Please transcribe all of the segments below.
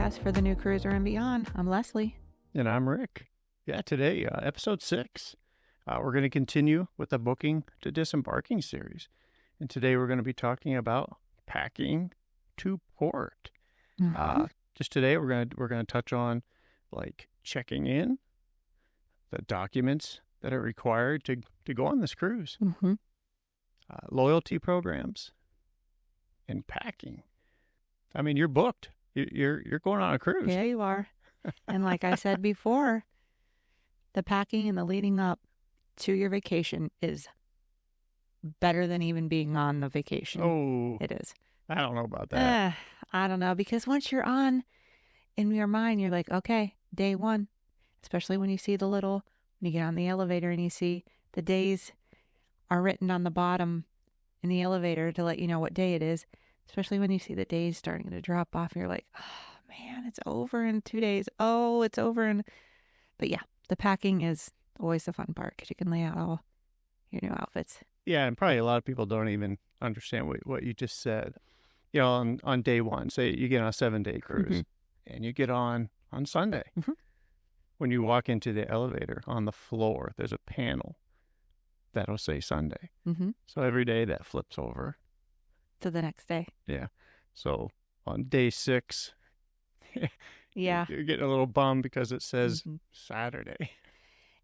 podcast for the new cruiser and beyond. I'm Leslie. And I'm Rick. Yeah, today, episode 6. We're going to continue with the booking to disembarking series. And today we're going to be talking about packing to port. Just today we're going to touch on like checking in, the documents that are required to go on this cruise, loyalty programs, and packing. I mean, you're booked. You're going on a cruise. Yeah, you are. And like I said before, the packing and the leading up to your vacation is better than even being on the vacation. Oh, it is. I don't know about that. I don't know, because once you're on, in your mind, you're like, okay, day one, especially when you see when you get on the elevator and you see the days are written on the bottom in the elevator to let you know what day it is, especially when you see the days starting to drop off, you're like, oh man, it's over in 2 days. Oh, it's over but yeah, the packing is always the fun part because you can lay out all your new outfits. Yeah, and probably a lot of people don't even understand what you just said. You know, on day one, say you get on a 7-day cruise and you get on Sunday. When you walk into the elevator, on the floor, there's a panel that'll say Sunday. So every day that flips over to the next day. Yeah. So on day 6, yeah, you're getting a little bummed because it says Saturday.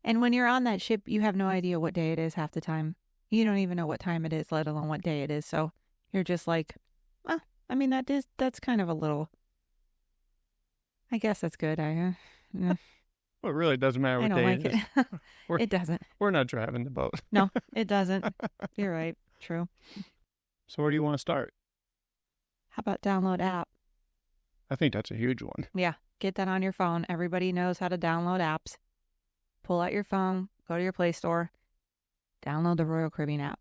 And when you're on that ship, you have no idea what day it is half the time. You don't even know what time it is, let alone what day it is. So you're just like, well, I mean, that's kind of a little, I guess that's good. Well, it really doesn't matter what day it is. It doesn't. We're not driving the boat. No, it doesn't. You're right. True. So where do you want to start? How about download app? I think that's a huge one. Yeah. Get that on your phone. Everybody knows how to download apps. Pull out your phone, go to your Play Store, download the Royal Caribbean app.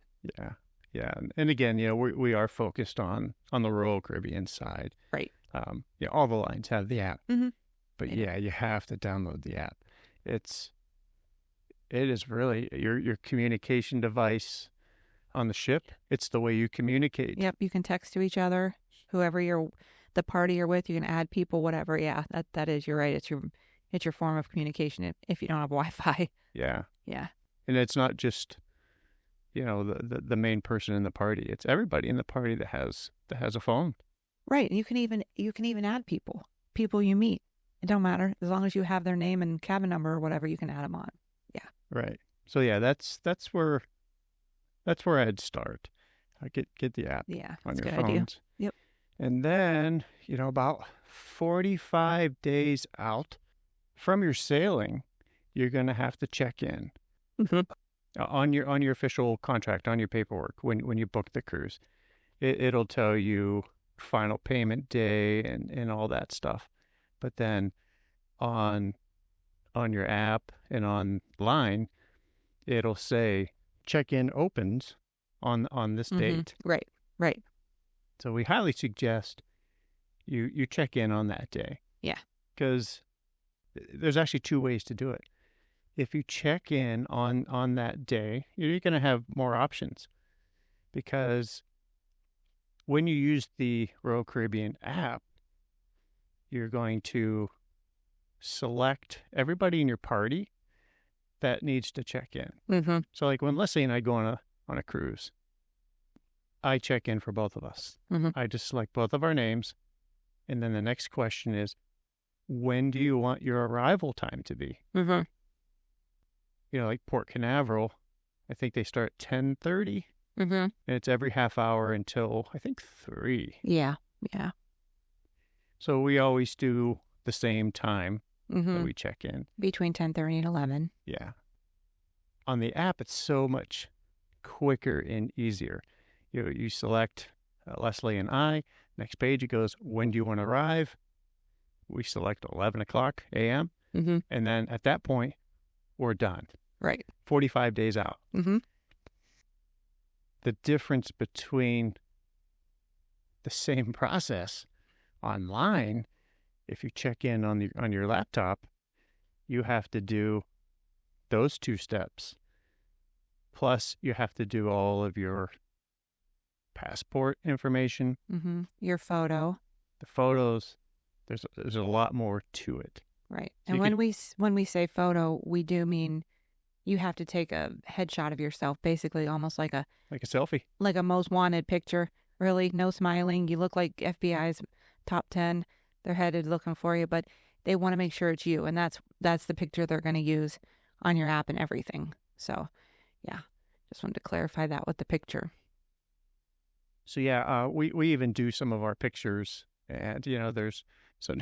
Yeah. And again, you know, we are focused on the Royal Caribbean side. Right. Yeah, all the lines have the app. But yeah, you have to download the app. It is really your communication device on the ship. It's the way you communicate. Yep, you can text to each other, whoever the party you're with, you can add people, whatever. Yeah, that is, you're right. It's your form of communication if you don't have Wi-Fi. Yeah. Yeah. And it's not just, you know, the main person in the party. It's everybody in the party that has a phone. Right. You can even add people you meet. It don't matter, as long as you have their name and cabin number or whatever, you can add them on. Yeah. Right. So yeah, that's where I'd start. Get the app on your phones. Idea. Yep. And then, you know, about 45 days out from your sailing, you're going to have to check in on your official contract, on your paperwork when you book the cruise. It'll tell you final payment day and all that stuff. But then on your app and online, it'll say check-in opens on this date. Right. So we highly suggest you check in on that day. Yeah. Because there's actually 2 ways to do it. If you check in on that day, you're going to have more options. Because when you use the Royal Caribbean app, you're going to select everybody in your party that needs to check in. So like when Leslie and I go on a cruise, I check in for both of us. I just select both of our names. And then the next question is, when do you want your arrival time to be? You know, like Port Canaveral, I think they start at 10:30. And it's every half hour until, I think, 3. Yeah. So we always do the same time that we check in. Between 10:30 and 11. Yeah. On the app, it's so much quicker and easier. You select Leslie and I. Next page, it goes, when do you want to arrive? We select 11 o'clock a.m. And then at that point, we're done. Right. 45 days out. The difference between the same process online, if you check in on your laptop, you have to do those 2 steps. Plus, you have to do all of your passport information. Your photo. The photos, There's a lot more to it. Right. So And when we say photo, we do mean you have to take a headshot of yourself, basically almost like a selfie. like a most wanted picture. Really, no smiling. You look like FBI's top 10. They're headed looking for you, but they want to make sure it's you, and that's the picture they're going to use on your app and everything. So, yeah, just wanted to clarify that with the picture. So yeah, we even do some of our pictures, and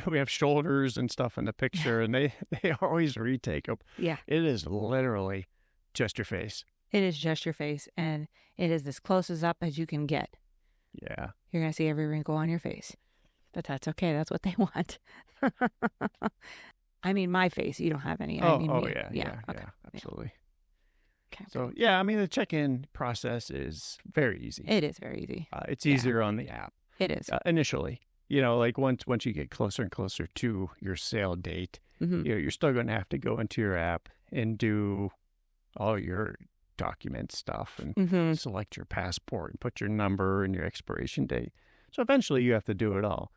we have shoulders and stuff in the picture, and they always retake them. Yeah, It is literally just your face. it is just your face, and it is as close as up as you can get. Yeah. You're going to see every wrinkle on your face, but that's okay. That's what they want. I mean, my face. You don't have any. I mean, yeah, okay. absolutely. Okay. So yeah, I mean, the check-in process is very easy. It is very easy. It's easier on the app. It is. Initially. Like once you get closer and closer to your sale date, Mm-hmm. you're still going to have to go into your app and do all your document stuff and Mm-hmm. select your passport and put your number and your expiration date. So eventually you have to do it all.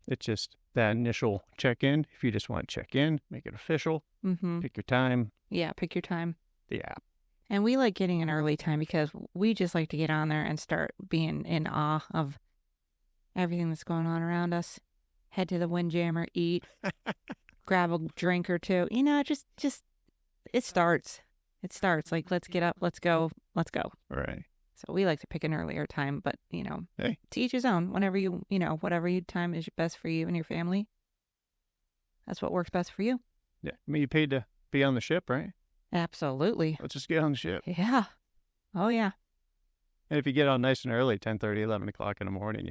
It's just that initial check-in. If you just want to check in, make it official, Mm-hmm. pick your time, Yeah, pick your time. the app. And we like getting an early time because we just like to get on there and start being in awe of everything that's going on around us. Head to the Windjammer, eat, grab a drink or two. Just it starts. It starts like, let's get up, let's go. Right. So we like to pick an earlier time, but Hey. to each his own. Whenever whatever time is best for you and your family. That's what works best for you. Yeah. I mean, you paid to be on the ship, right? Absolutely. Let's just get on the ship. Yeah. Oh yeah. And if you get on nice and early, 10:30, 11 o'clock in the morning,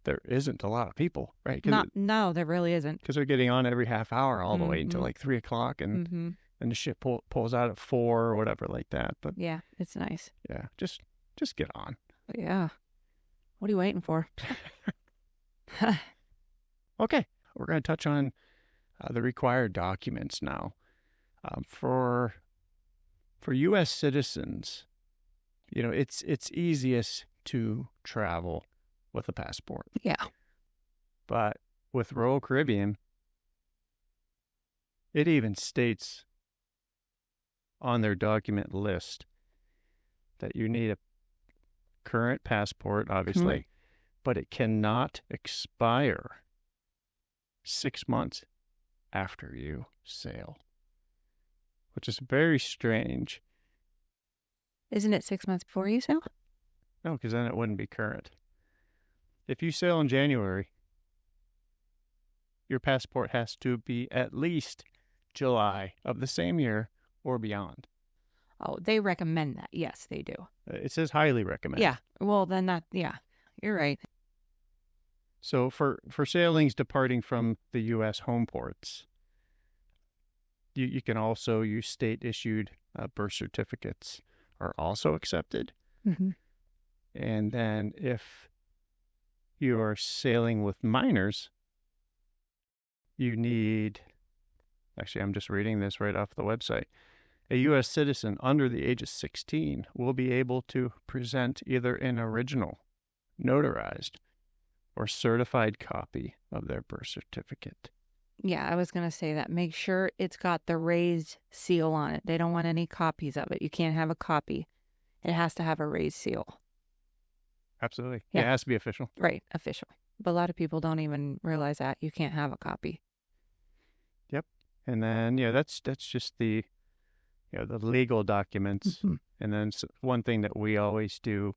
there isn't a lot of people, right? No, there really isn't. Because they're getting on every half hour all the way until Mhm. like 3 o'clock, and Mm-hmm. and the ship pulls out at 4 or whatever like that. But Yeah, it's nice. yeah, just get on. Yeah. What are you waiting for? Okay, we're going to touch on the required documents now. For U.S. citizens, it's easiest to travel with a passport. Yeah. But with Royal Caribbean, it even states on their document list that you need a current passport, obviously, but it cannot expire 6 months after you sail, which is very strange. Isn't it 6 months before you sail? No, because then it wouldn't be current. If you sail in January, your passport has to be at least July of the same year or beyond. Oh, they recommend that. Yes, they do. It says highly recommend. Yeah. Well, then you're right. So for sailings departing from the U.S. home ports, you can also use state-issued birth certificates are also accepted. Mm-hmm. And then if you are sailing with minors, you need, actually, I'm just reading this right off the website. A U.S. citizen under the age of 16 will be able to present either an original, notarized, or certified copy of their birth certificate. Yeah, I was going to say that. Make sure it's got the raised seal on it. They don't want any copies of it. You can't have a copy. It has to have a raised seal. Absolutely. Yeah. It has to be official. Right, official. But a lot of people don't even realize that. You can't have a copy. Yep. And then, that's just the legal documents. Mm-hmm. And then one thing that we always do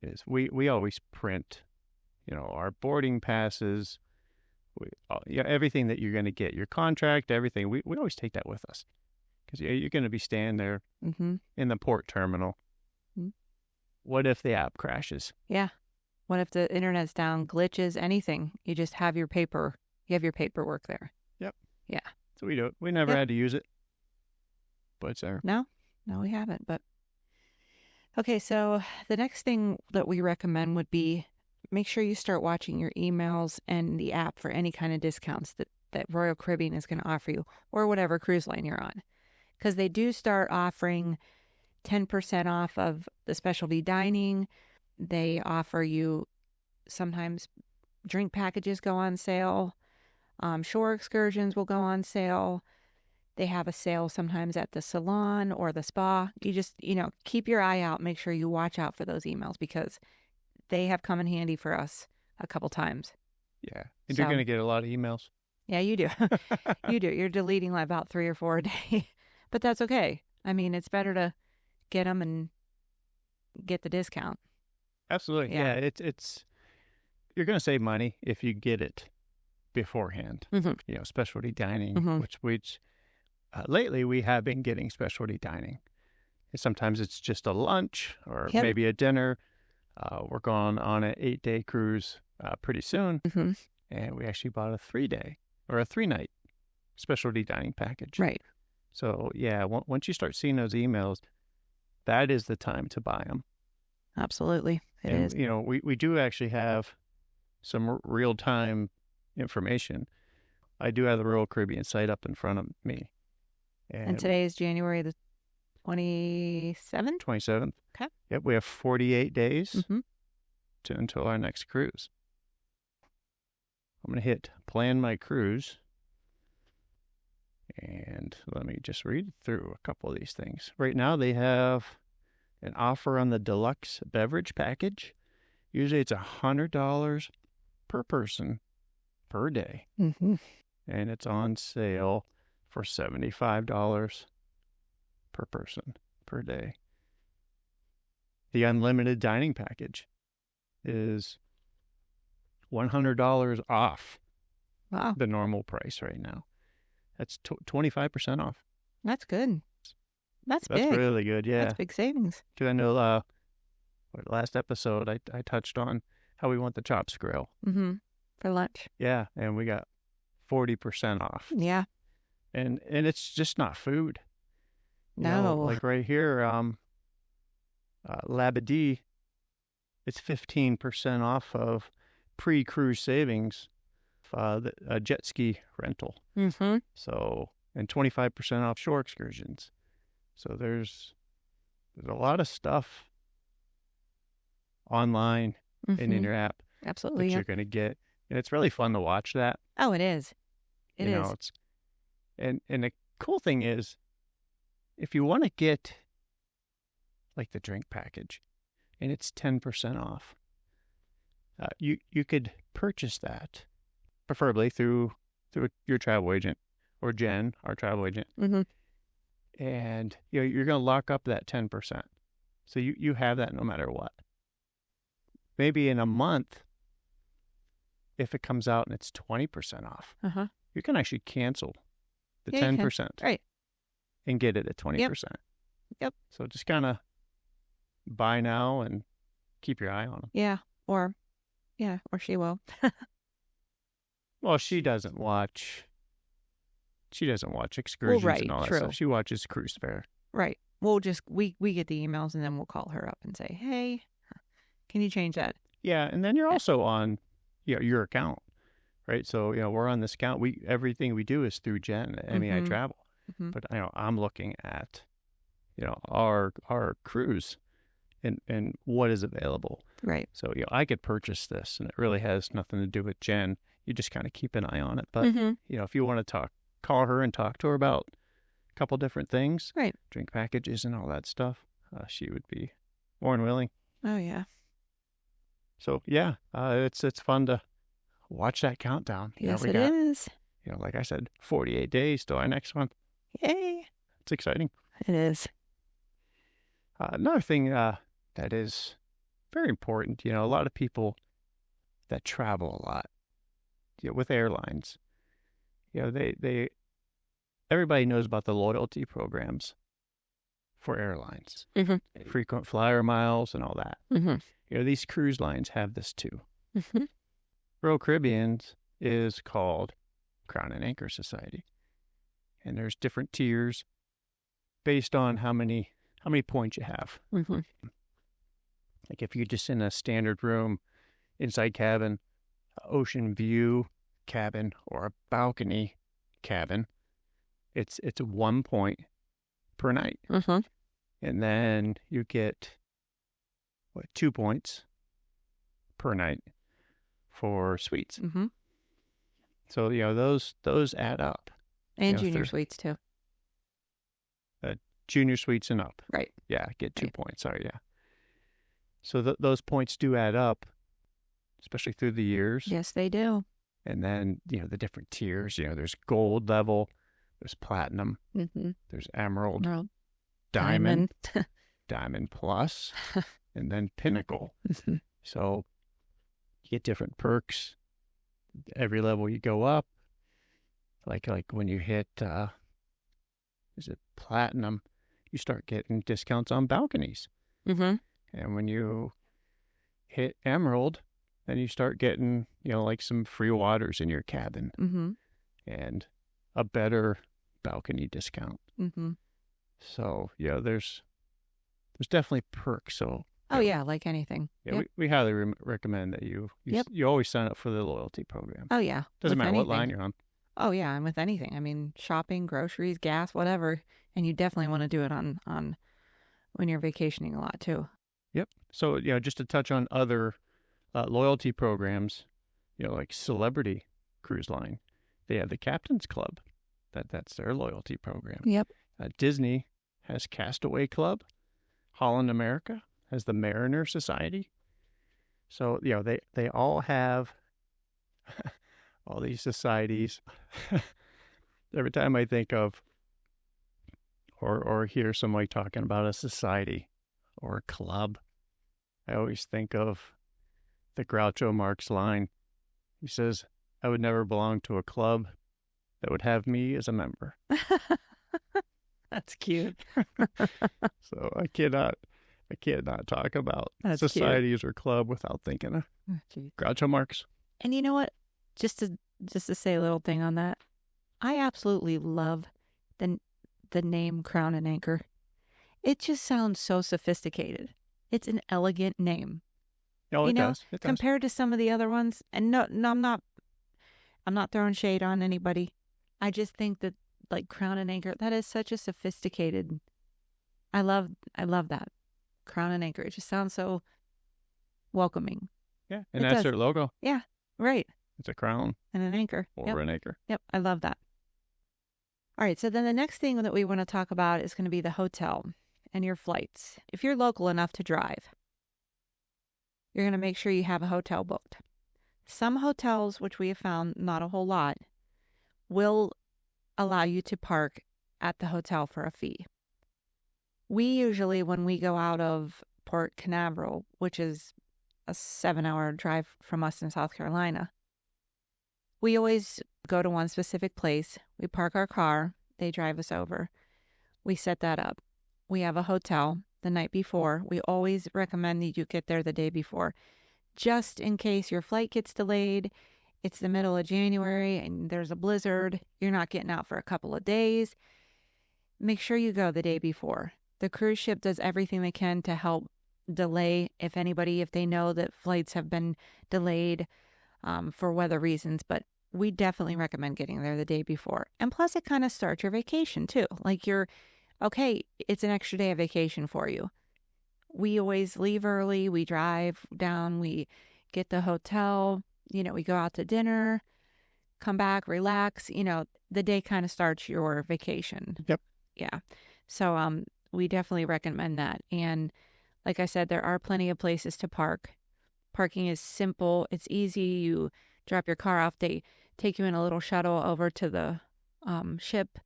is we always print, our boarding passes, everything that you're going to get, your contract, everything. We always take that with us because you're going to be staying there in the port terminal. Mm-hmm. What if the app crashes? Yeah. What if the internet's down, glitches, anything? You just have your paper. You have your paperwork there. Yep. Yeah. So we do it. We never had to use it, but it's there. No, we haven't. But okay, so the next thing that we recommend would be make sure you start watching your emails and the app for any kind of discounts that Royal Caribbean is going to offer you or whatever cruise line you're on. Because they do start offering 10% off of the specialty dining. They offer you sometimes drink packages go on sale. Shore excursions will go on sale. They have a sale sometimes at the salon or the spa. You just, keep your eye out. Make sure you watch out for those emails because they have come in handy for us a couple times. Yeah. And you're going to get a lot of emails. Yeah, you do. You do. You're deleting like about 3 or 4 a day. But that's okay. I mean, it's better to get them and get the discount. Absolutely. Yeah. It's you're going to save money if you get it beforehand. Mm-hmm. Specialty dining, Mm-hmm. which lately we have been getting specialty dining. Sometimes it's just a lunch or maybe a dinner. We're going on an 8-day cruise pretty soon. Mm-hmm. And we actually bought a 3-day or a 3-night specialty dining package. Right. So, yeah, once you start seeing those emails, that is the time to buy them. Absolutely. It is. We do actually have some real-time information. I do have the Royal Caribbean site up in front of me. And today is January the 27th? 27th. Okay. Yep, we have 48 days Mm-hmm. until our next cruise. I'm going to hit plan my cruise. And let me just read through a couple of these things. Right now they have an offer on the deluxe beverage package. Usually it's $100 per person per day. Mm-hmm. And it's on sale for $75 per person per day. The unlimited dining package is $100 off the normal price right now. That's 25% off. That's good. That's big. That's really good, yeah. That's big savings. Because I know last episode I touched on how we want the chops grill. Mm-hmm. For lunch. Yeah, and we got 40% off. Yeah. And it's just not food. No. Like right here, Labadee, it's 15% off of pre-cruise savings, a jet ski rental. Mm-hmm. So, and 25% off shore excursions. So there's a lot of stuff online and in your app. Absolutely. That you're going to get. And it's really fun to watch that. Oh, it is. It is. And the cool thing is, if you want to get like the drink package and it's 10% off, you could purchase that, preferably through your travel agent or Jenn, our travel agent. Mm-hmm. And you're going to lock up that 10%. So you have that no matter what. Maybe in a month, if it comes out and it's 20% off, you can actually cancel the 10%. Right. And get it at 20%. Yep. So just kind of buy now and keep your eye on them. Yeah. Or she will. Well, she doesn't watch excursions and all that stuff. She watches Cruise Fair. Right. We'll just, we get the emails and then we'll call her up and say, hey, can you change that? Yeah. And then you're also on your account, right? So, we're on this account. Everything we do is through Jenn at MEI Travel. Mm-hmm. But, I'm looking at, our cruise and what is available. Right. So, I could purchase this and it really has nothing to do with Jenn. You just kind of keep an eye on it. But, if you want to call her and talk to her about a couple different things, right? Drink packages and all that stuff, she would be more than willing. Oh, yeah. So, yeah, it's fun to watch that countdown. Yes, it is. Like I said, 48 days till our next one. Yay. It's exciting. It is. Another thing that is very important, a lot of people that travel a lot, with airlines, everybody knows about the loyalty programs for airlines, frequent flyer miles and all that. These cruise lines have this too. Royal Caribbean is called Crown and Anchor Society, and there's different tiers based on how many points you have. Like if you're just in a standard room, inside cabin, ocean view cabin, or a balcony cabin, it's 1 point per night. And then you get 2 points per night for suites. So, those add up. And junior suites too. Junior suites and up. Right. Yeah, get 2 points. Sorry, yeah. So those points do add up, especially through the years. Yes, they do. And then, the different tiers, there's gold level, there's platinum, there's emerald, diamond, diamond plus, and then pinnacle. So you get different perks. Every level you go up, like when you hit, is it platinum, you start getting discounts on balconies. And when you hit emerald, then you start getting, like some free waters in your cabin and a better balcony discount. So, there's definitely perks. So, like anything. Yeah, we highly recommend that you always sign up for the loyalty program. Oh, yeah. Doesn't matter what line you're on. Oh, yeah, and with anything. I mean, shopping, groceries, gas, whatever. And you definitely want to do it on when you're vacationing a lot, too. Yep. So, just to touch on other loyalty programs, like Celebrity Cruise Line, they have the Captain's Club. That's their loyalty program. Yep. Disney has Castaway Club. Holland America has the Mariner Society. So, they all have all these societies. Every time I think of or hear somebody talking about a society or a club, I always think of the Groucho Marx line. He says, I would never belong to a club that would have me as a member. That's cute. So I cannot talk about societies or club without thinking of Groucho Marx. And you know what? Just to say a little thing on that, I absolutely love the name Crown and Anchor. It just sounds so sophisticated. It's an elegant name. Oh, it does. Compared to some of the other ones. And no, I'm not throwing shade on anybody. I just think that like Crown and Anchor, that is such a sophisticated. I love that. Crown and Anchor. It just sounds so welcoming. Yeah, and that's their logo. Yeah, right. It's a crown and an anchor. Over an anchor. Yep, I love that. All right, so then the next thing that we want to talk about is going to be the hotel and your flights. If you're local enough to drive, you're going to make sure you have a hotel booked. Some hotels, which we have found not a whole lot, will allow you to park at the hotel for a fee. We usually, when we go out of Port Canaveral, which is a 7-hour drive from us in South Carolina, we always go to one specific place. We park our car. They drive us over. We set that up. We have a hotel the night before. We always recommend that you get there the day before, just in case your flight gets delayed. It's the middle of January and there's a blizzard. You're not getting out for a couple of days. Make sure you go the day before. The cruise ship does everything they can to help delay, if they know that flights have been delayed for weather reasons. But we definitely recommend getting there the day before. And plus, it kind of starts your vacation too. Like it's an extra day of vacation for you. We always leave early. We drive down. We get the hotel. We go out to dinner, come back, relax. The day kind of starts your vacation. Yep. Yeah. So we definitely recommend that. And like I said, there are plenty of places to park. Parking is simple. It's easy. You drop your car off. They take you in a little shuttle over to the ship,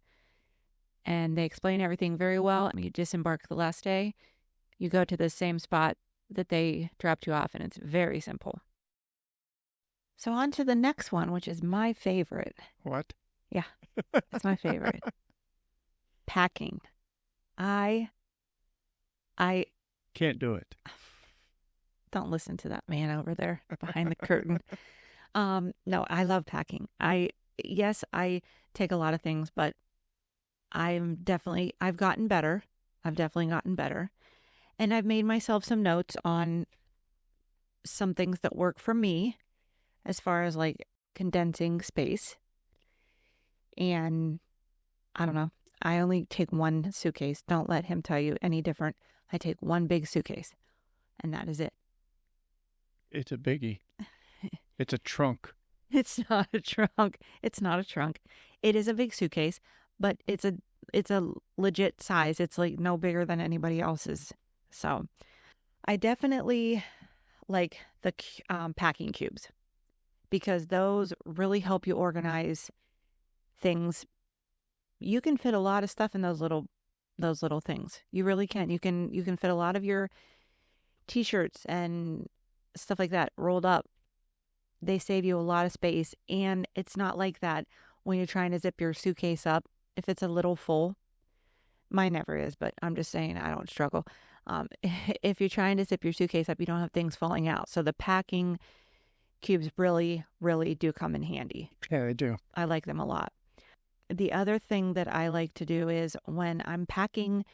and they explain everything very well. You disembark the last day. You go to the same spot that they dropped you off, and it's very simple. So on to the next one, which is my favorite. What? Yeah, it's my favorite. Packing. I can't do it. Don't listen to that man over there behind the curtain. No, I love packing. I take a lot of things, but I've gotten better. I've definitely gotten better. And I've made myself some notes on some things that work for me as far as like condensing space. And I don't know. I only take one suitcase. Don't let him tell you any different. I take one big suitcase, and that is it. It's a biggie. It's a trunk. It's not a trunk. It's not a trunk. It is a big suitcase, but it's a legit size. It's like no bigger than anybody else's. So I definitely like the packing cubes because those really help you organize things. You can fit a lot of stuff in those little things. You really can. You can fit a lot of your t-shirts and stuff like that rolled up. They save you a lot of space, and it's not like that when you're trying to zip your suitcase up. If it's a little full, mine never is, but I'm just saying I don't struggle. If you're trying to zip your suitcase up, you don't have things falling out. So the packing cubes really, really do come in handy. Yeah, they do. I like them a lot. The other thing that I like to do is when I'm packing,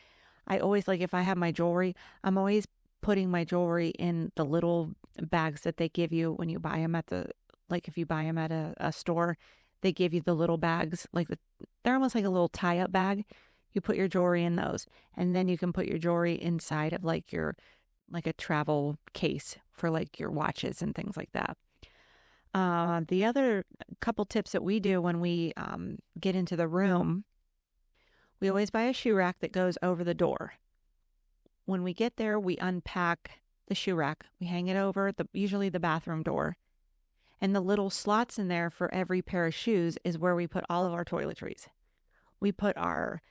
I always like if I have my jewelry, I'm always putting my jewelry in the little bags that they give you when you buy them at if you buy them at a store, they give you the little bags, they're almost like a little tie-up bag. You put your jewelry in those, and then you can put your jewelry inside of like a travel case for like your watches and things like that. The other couple tips that we do when we get into the room, we always buy a shoe rack that goes over the door. When we get there, we unpack the shoe rack. We hang it over usually the bathroom door. And the little slots in there for every pair of shoes is where we put all of our toiletries. We put our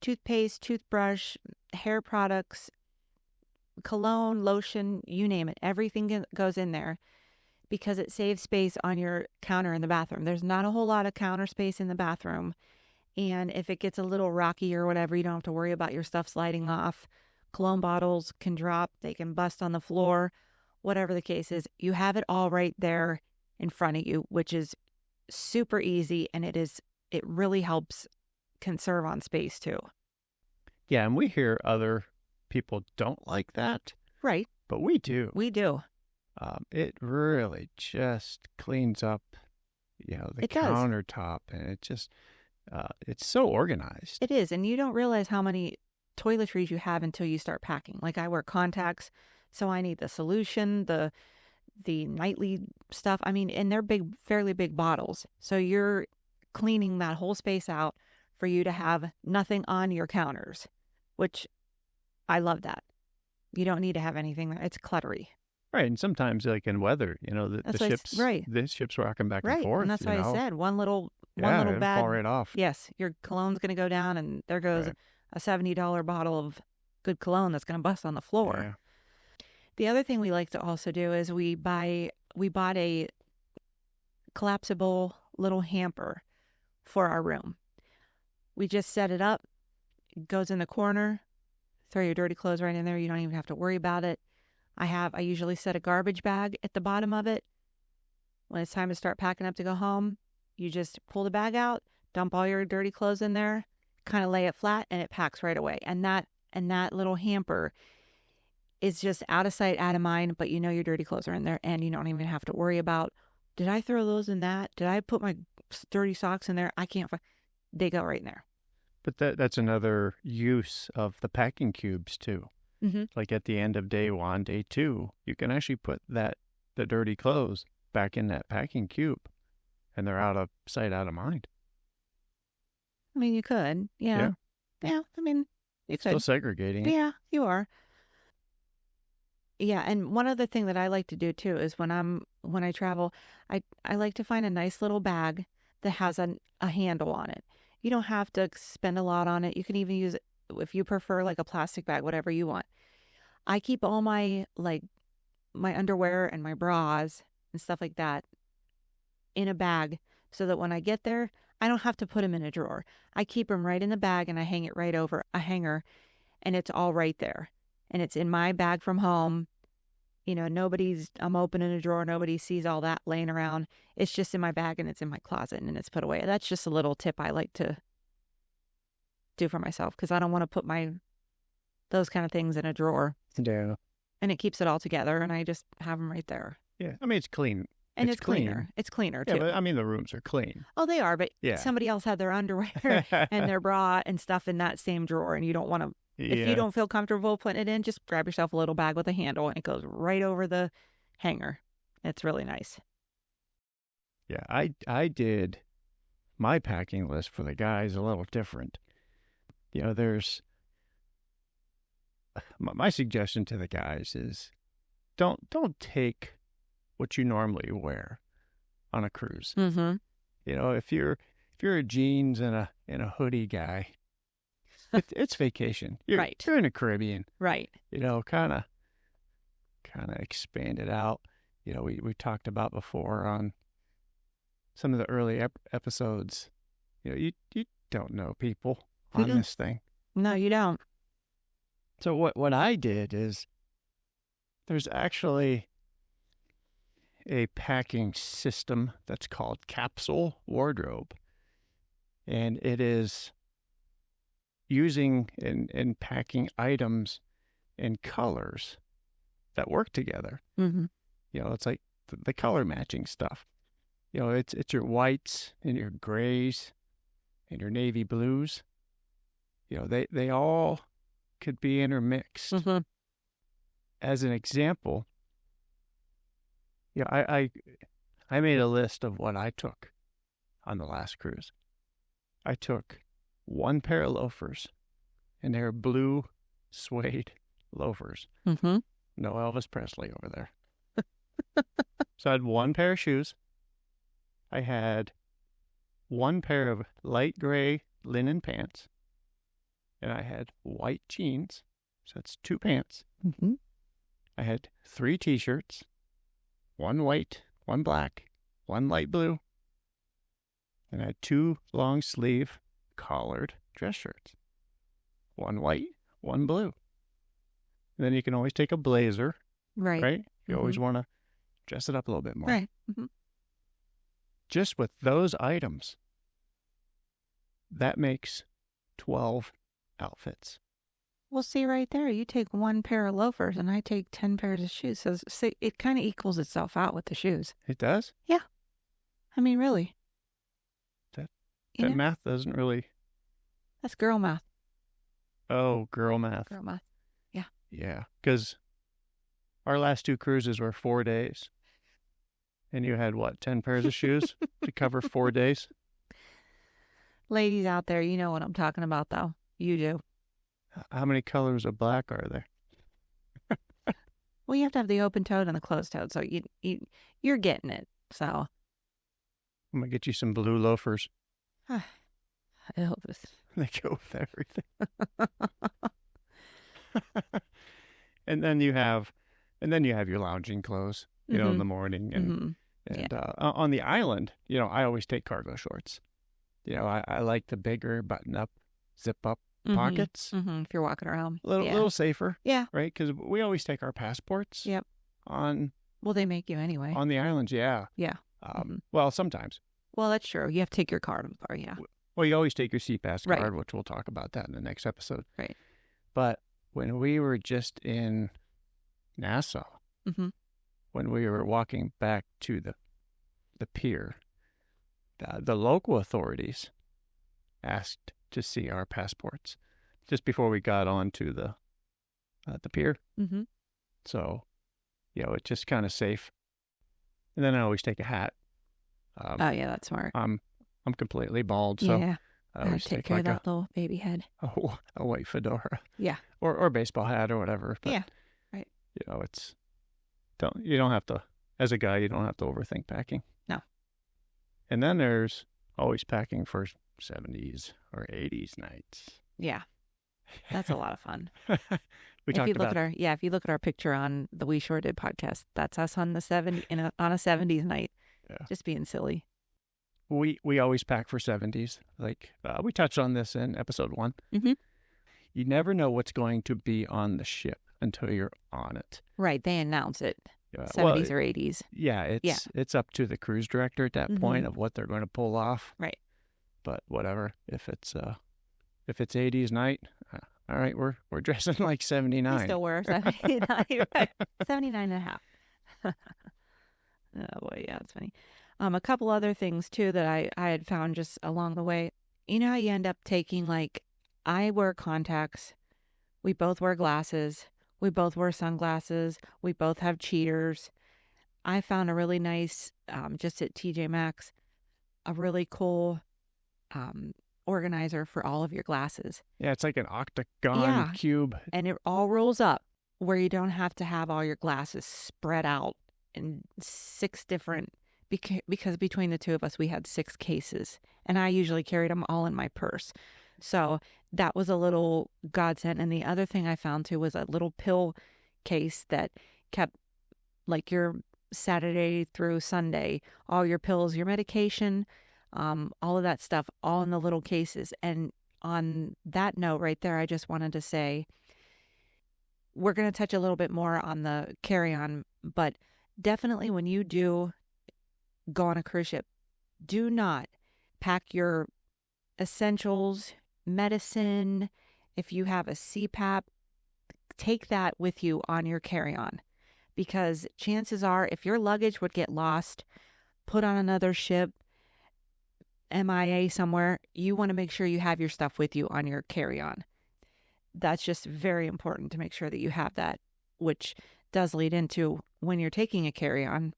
toothpaste, toothbrush, hair products, cologne, lotion, you name it. Everything goes in there because it saves space on your counter in the bathroom. There's not a whole lot of counter space in the bathroom. And if it gets a little rocky or whatever, you don't have to worry about your stuff sliding off. Cologne bottles can drop, they can bust on the floor, whatever the case is. You have it all right there in front of you, which is super easy, and it really helps conserve on space too. Yeah, and we hear other people don't like that. Right. But we do. We do. It really just cleans up, the countertop, and it just, it's so organized. It is, and you don't realize how many toiletries you have until you start packing. Like I wear contacts, so I need the solution, the nightly stuff. I mean, and they're fairly big bottles. So you're cleaning that whole space out for you to have nothing on your counters, which I love that. You don't need to have anything there. It's cluttery. Right, and sometimes like in weather, the ships rocking back and forth. And that's why I said one little bag fall right off. Yes, your cologne's going to go down, and there goes a $70 bottle of good cologne that's going to bust on the floor. Yeah. The other thing we like to also do is we bought a collapsible little hamper for our room. We just set it up. It goes in the corner. Throw your dirty clothes right in there. You don't even have to worry about it. I usually set a garbage bag at the bottom of it. When it's time to start packing up to go home, you just pull the bag out, dump all your dirty clothes in there, kind of lay it flat, and it packs right away. And that little hamper is just out of sight, out of mind, but your dirty clothes are in there, and you don't even have to worry about, did I throw those in that? Did I put my dirty socks in there? I can't find. They go right in there. But that's another use of the packing cubes too. Mm-hmm. Like at the end of day 1, day 2, you can actually put the dirty clothes back in that packing cube, and they're out of sight, out of mind. I mean, you could. Yeah. I mean, you could. Still segregating. Yeah, you are. Yeah, and one other thing that I like to do too is when I travel, I like to find a nice little bag that has a handle on it. You don't have to spend a lot on it. You can even use it if you prefer, like a plastic bag, whatever you want. I keep all my my underwear and my bras and stuff like that in a bag so that when I get there, I don't have to put them in a drawer. I keep them right in the bag, and I hang it right over a hanger, and it's all right there. And it's in my bag from home. I'm opening a drawer. Nobody sees all that laying around. It's just in my bag, and it's in my closet, and it's put away. That's just a little tip I like to do for myself because I don't want to put those kind of things in a drawer. Yeah. And it keeps it all together, and I just have them right there. Yeah. I mean, it's clean. And it's cleaner. It's cleaner, too. Yeah, but I mean, the rooms are clean. Oh, they are, but somebody else had their underwear and their bra and stuff in that same drawer, and you don't want to. Yeah. If you don't feel comfortable putting it in, just grab yourself a little bag with a handle, and it goes right over the hanger. It's really nice. Yeah, I did my packing list for the guys a little different. There's my suggestion to the guys is don't take what you normally wear on a cruise. Mm-hmm. If you're a jeans and a hoodie guy, it's vacation. Right. You're in the Caribbean. Right. Kind of expand it out. We talked about before on some of the early episodes. You don't know people on this thing. No, you don't. So what I did is there's actually a packing system that's called capsule wardrobe. And it is using and packing items in colors that work together. Mm-hmm. It's like the color matching stuff. It's your whites and your grays and your navy blues. They all could be intermixed. Mm-hmm. As an example, I made a list of what I took on the last cruise. I took one pair of loafers, and they're blue suede loafers. Mm-hmm. No Elvis Presley over there. So I had one pair of shoes. I had one pair of light gray linen pants, and I had white jeans. So that's 2 pants. Mm-hmm. I had 3 t-shirts, 1 white, 1 black, 1 light blue, and I had 2 long sleeve collared dress shirts, 1 white, 1 blue. And then you can always take a blazer, right? You always want to dress it up a little bit more. Right. Mm-hmm. Just with those items, that makes 12 outfits. Well, see right there, you take one pair of loafers and I take 10 pairs of shoes. So it kind of equals itself out with the shoes. It does? Yeah. I mean, really. That math doesn't really... That's girl math. Oh, girl math. Girl math. Yeah. Yeah, because our last 2 cruises were 4 days. And you had, 10 pairs of shoes to cover 4 days? Ladies out there, you know what I'm talking about, though. You do. How many colors of black are there? Well, you have to have the open-toed and the closed-toed, so you're getting it. So I'm going to get you some blue loafers. Elvis. They go with everything. And then you have your lounging clothes, in the morning. And on the island, I always take cargo shorts. I like the bigger button-up, zip-up pockets. Mm-hmm. If you're walking around. A little safer. Yeah. Right? Because we always take our passports. Yep. Well, they make you anyway. On the islands, yeah. Yeah. Well, sometimes. Well, that's true. You have to take your card on the car, yeah. Well, you always take your CPAS card, Right. which we'll talk about that in the next episode. Right. But when we were just in Nassau, when we were walking back to the pier, the local authorities asked to see our passports just before we got onto the pier. Mm-hmm. So, it's just kind of safe. And then I always take a hat. Oh, yeah, that's smart. I'm completely bald, so yeah. I always take care of that little baby head. a white fedora. Yeah. Or baseball hat or whatever. But, yeah. Right. You don't have to, as a guy, you don't have to overthink packing. No. And then there's always packing for 70s or 80s nights. Yeah. That's a lot of fun. If you look at our picture on the weSHOREdid podcast, that's us on on a 70s night. Yeah. Just being silly. We always pack for 70s. Like we touched on this in episode 1. Mm-hmm. You never know what's going to be on the ship until you're on it. Right. They announce it. 70s or 80s. Yeah, it's up to the cruise director at that point of what they're going to pull off. Right. But whatever. If it's 80s night, all right, we're dressing like 79. We still wear 79. 79 and a half. Oh boy, yeah, it's funny. A couple other things too that I had found just along the way. You know how you end up taking, like, I wear contacts, we both wear glasses, we both wear sunglasses, we both have cheaters. I found a really nice, just at TJ Maxx, a really cool organizer for all of your glasses. Yeah, it's like an octagon cube. And it all rolls up where you don't have to have all your glasses spread out in 6 different, because between the two of us, we had 6 cases, and I usually carried them all in my purse. So that was a little godsend. And the other thing I found too was a little pill case that kept like your Saturday through Sunday, all your pills, your medication, all of that stuff, all in the little cases. And on that note right there, I just wanted to say, we're going to touch a little bit more on the carry-on, but definitely when you do go on a cruise ship, do not pack your essentials, medicine. If you have a CPAP, take that with you on your carry-on, because chances are if your luggage would get lost, put on another ship, MIA somewhere, you want to make sure you have your stuff with you on your carry-on. That's just very important to make sure that you have that, which does lead into when you're taking a carry-on,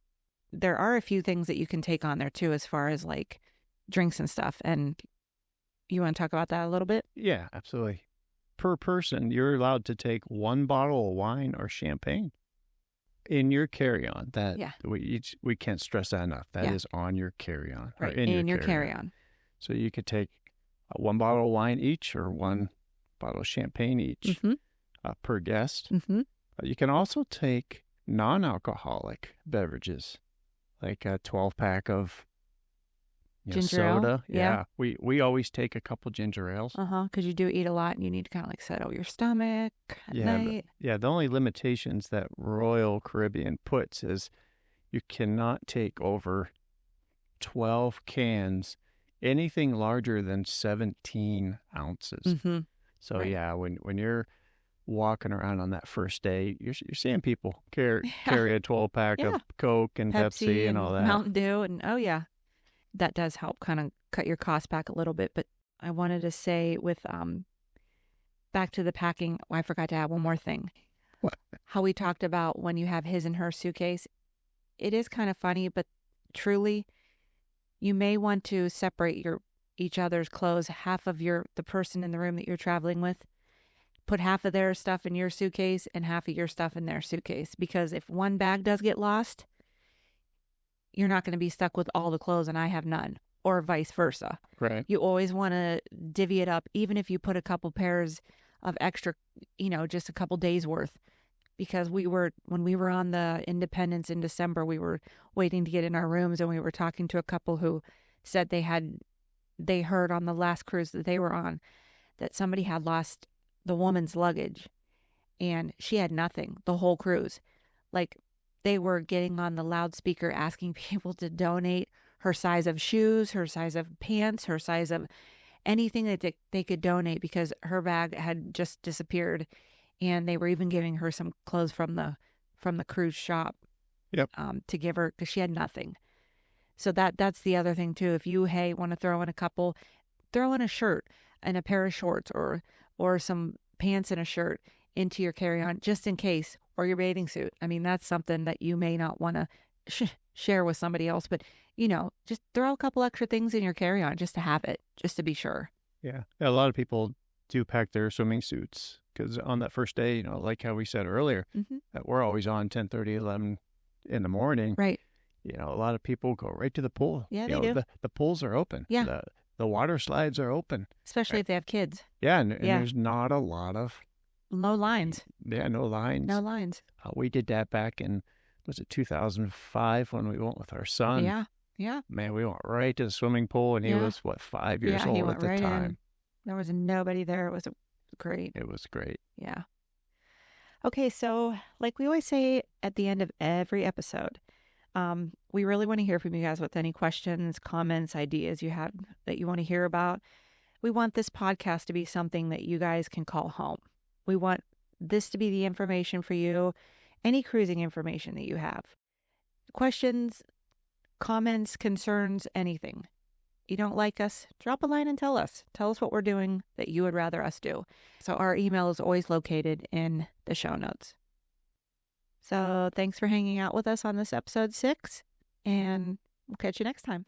there are a few things that you can take on there too, as far as like drinks and stuff. And you want to talk about that a little bit? Yeah, absolutely. Per person, you're allowed to take 1 bottle of wine or champagne in your carry-on. That we can't stress that enough. That is on your carry-on. Right, in your carry-on. So you could take 1 bottle of wine each or 1 bottle of champagne each per guest. You can also take non-alcoholic beverages, like a 12-pack of ginger soda. Ale? Yeah. We always take a couple ginger ales. Because you do eat a lot and you need to kind of like settle your stomach at night. The only limitations that Royal Caribbean puts is you cannot take over 12 cans, anything larger than 17 ounces. So when you're walking around on that first day, you're seeing people carry a 12-pack of Coke and Pepsi and all that. Mountain Dew, and that does help kind of cut your costs back a little bit. But I wanted to say with back to the packing, I forgot to add one more thing. What? How we talked about when you have his and her suitcase. It is kind of funny, but truly, you may want to separate each other's clothes. Half of the person in the room that you're traveling with, put half of their stuff in your suitcase and half of your stuff in their suitcase. Because if one bag does get lost, you're not going to be stuck with all the clothes and I have none, or vice versa. Right. You always want to divvy it up, even if you put a couple pairs of extra, just a couple days worth. Because when we were on the Independence in December, we were waiting to get in our rooms, and we were talking to a couple who said they heard on the last cruise that they were on that somebody had lost the woman's luggage, and she had nothing the whole cruise. Like, they were getting on the loudspeaker asking people to donate her size of shoes, her size of pants, her size of anything that they could donate, because her bag had just disappeared. And they were even giving her some clothes from the cruise shop to give her, because she had nothing. So that's the other thing too. If you want to throw in a couple, throw in a shirt and a pair of shorts or some pants and a shirt into your carry-on just in case, or your bathing suit. I mean, that's something that you may not want to share with somebody else, but just throw a couple extra things in your carry-on just to have it, just to be sure. Yeah, a lot of people do pack their swimming suits, because on that first day, like how we said earlier, that we're always on 10:30, 11 in the morning. Right. A lot of people go right to the pool. Yeah, they do. The pools are open. Yeah. The water slides are open. Especially if they have kids. Yeah, and there's not a lot of... No lines. Yeah, no lines. No lines. We did that back in, was it 2005 when we went with our son? Yeah, yeah. Man, we went right to the swimming pool, and he was, 5 years old at the time. In. There was nobody there. It was great. It was great. Yeah. Okay, so like we always say at the end of every episode, we really want to hear from you guys with any questions, comments, ideas you have that you want to hear about. We want this podcast to be something that you guys can call home. We want this to be the information for you, any cruising information that you have. Questions, comments, concerns, anything. You don't like us, drop a line and tell us. Tell us what we're doing that you would rather us do. So our email is always located in the show notes. So thanks for hanging out with us on this episode 6, and we'll catch you next time.